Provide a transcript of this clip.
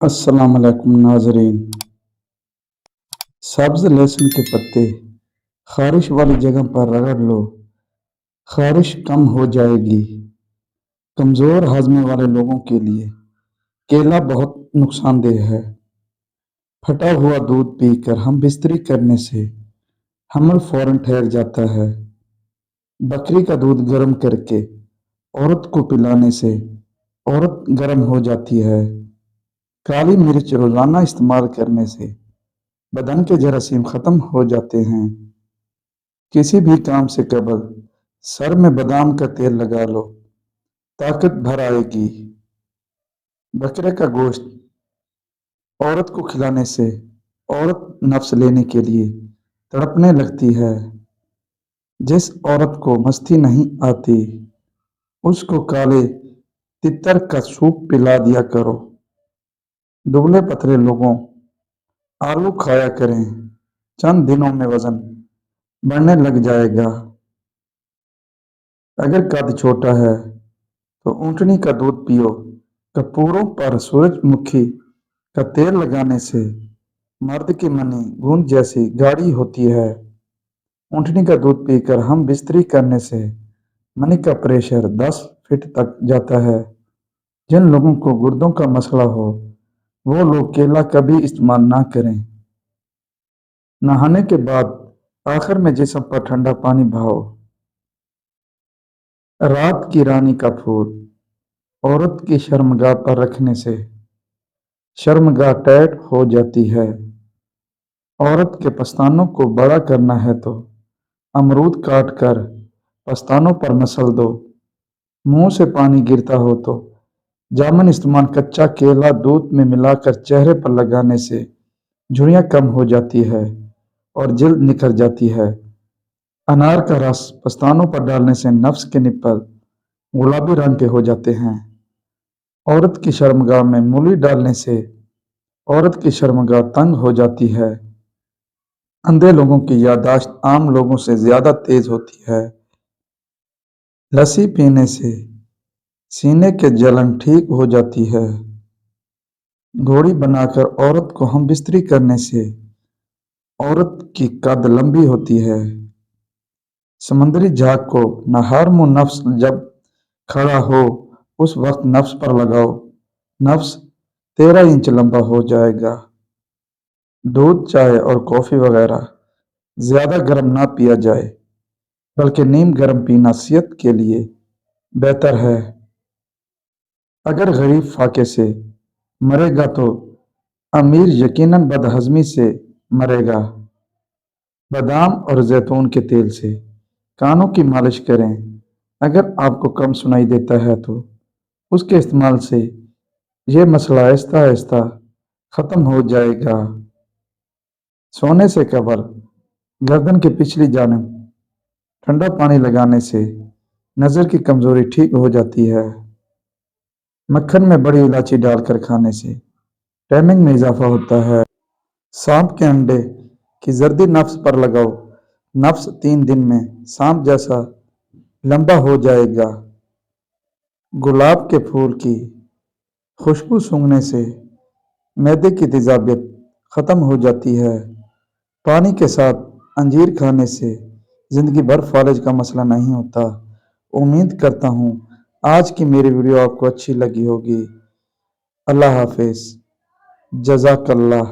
अस्सलाम वालेकुम नाजरीन। सब्ज लहसुन के पत्ते खारिश वाली जगह पर रगड़ लो, खारिश कम हो जाएगी। कमज़ोर हाजमे वाले लोगों के लिए केला बहुत नुकसानदेह है। फटा हुआ दूध पीकर हम बिस्तरी करने से हमल फौरन ठहर जाता है। बकरी का दूध गर्म करके औरत को पिलाने से औरत गर्म हो जाती है। काली मिर्च रोजाना इस्तेमाल करने से बदन के जरासीम खत्म हो जाते हैं। किसी भी काम से कबल सर में बादाम का तेल लगा लो, ताकत भर आएगी। बकरे का गोश्त औरत को खिलाने से औरत नफ्स लेने के लिए तड़पने लगती है। जिस औरत को मस्ती नहीं आती उसको काले तितर का सूप पिला दिया करो। दुबले पतले लोगों आलू खाया करें, चंद दिनों में वजन बढ़ने लग जाएगा। अगर कद छोटा है तो ऊँटनी का दूध पियो। कपूरों पर सूरजमुखी का तेल लगाने से मर्द की मनी गूंद जैसी गाढ़ी होती है। ऊँटनी का दूध पीकर हम बिस्तरी करने से मनी का प्रेशर 10 फीट तक जाता है। जिन लोगों को गुर्दों का मसला हो वो लोग केला कभी इस्तेमाल ना करें। नहाने के बाद आखिर में जिस्म पर ठंडा पानी बहाओ। रात की रानी का फूल औरत की शर्मगाह पर रखने से शर्मगाह टाइट हो जाती है। औरत के पस्तानों को बड़ा करना है तो अमरूद काट कर पस्तानों पर मसल दो। मुंह से पानी गिरता हो तो जामुन इस्तेमाल कच्चा केला दूध में मिलाकर चेहरे पर लगाने से झुर्रियाँ कम हो जाती है और जिल्द निखर जाती है। अनार का रस पस्तानों पर डालने से नफ्स के निप्पल गुलाबी रंग के हो जाते हैं। औरत की शर्मगाह में मूली डालने से औरत की शर्मगाह तंग हो जाती है। अंधे लोगों की याददाश्त आम लोगों से ज्यादा तेज होती है। लस्सी पीने से सीने के जलन ठीक हो जाती है। घोड़ी बनाकर औरत को हम बिस्तरी करने से औरत की कद लंबी होती है। समंदरी झाग को नहार मुंह नफ्स जब खड़ा हो उस वक्त नफ्स पर लगाओ, नफ्स 13 इंच लंबा हो जाएगा। दूध चाय और कॉफी वगैरह ज्यादा गर्म ना पिया जाए, बल्कि नीम गर्म पीना सेहत के लिए बेहतर है। अगर गरीब फाके से मरेगा तो अमीर यकीनन बदहजमी से मरेगा। बादाम और जैतून के तेल से कानों की मालिश करें। अगर आपको कम सुनाई देता है तो उसके इस्तेमाल से यह मसला आहिस्ता आहिस्ता खत्म हो जाएगा। सोने से कबल गर्दन की पिछली जानब ठंडा पानी लगाने से नज़र की कमजोरी ठीक हो जाती है। मक्खन में बड़ी इलायची डालकर खाने से टैनिंग में इजाफा होता है। सांप के अंडे की जर्दी नफ्स पर लगाओ, नफ्स 3 दिन में सांप जैसा लंबा हो जाएगा। गुलाब के फूल की खुशबू सूंघने से मैदे की तेजाबियत खत्म हो जाती है। पानी के साथ अंजीर खाने से जिंदगी भर फालिज का मसला नहीं होता। उम्मीद करता हूँ आज की मेरी वीडियो आपको अच्छी लगी होगी। अल्लाह हाफिज, जज़ाकल्लाह।